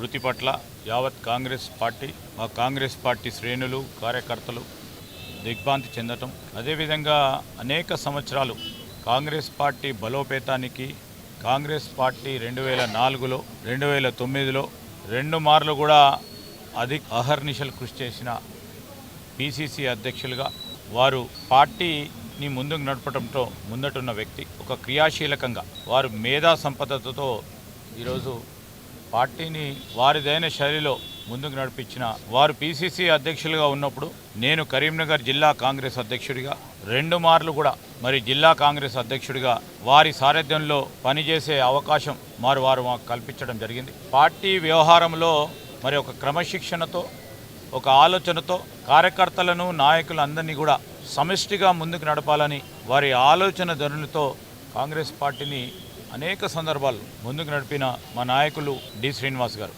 మృతి పట్ల యావత్ కాంగ్రెస్ పార్టీ కాంగ్రెస్ పార్టీ శ్రేణులు కార్యకర్తలు దిగ్భ్రాంతి చెందటం, అదేవిధంగా అనేక సంవత్సరాలు కాంగ్రెస్ పార్టీ బలోపేతానికి కాంగ్రెస్ పార్టీ 2004లో 2009లో 2 మార్లు కూడా అహర్నిశలు కృషి చేసిన పిసిసి అధ్యక్షులుగా వారు పార్టీని ముందుకు నడపడంతో ముందటున్న వ్యక్తి, ఒక క్రియాశీలకంగా వారు మేధా సంపదతో ఈరోజు పార్టీని వారిదైన శైలిలో ముందుకు నడిపించిన వారు పిసిసి అధ్యక్షులుగా ఉన్నప్పుడు నేను కరీంనగర్ జిల్లా కాంగ్రెస్ అధ్యక్షుడిగా 2 మార్లు కూడా జిల్లా కాంగ్రెస్ అధ్యక్షుడిగా వారి సారథ్యంలో పనిచేసే అవకాశం వారు మాకు కల్పించడం జరిగింది. పార్టీ వ్యవహారంలో ఒక క్రమశిక్షణతో, ఒక ఆలోచనతో కార్యకర్తలను నాయకులందరినీ కూడా సమిష్టిగా ముందుకు నడపాలని వారి ఆలోచన ధోరణితో కాంగ్రెస్ పార్టీని అనేక సందర్భాలు ముందుకు నడిపిన మా నాయకులు డి శ్రీనివాస్ గారు.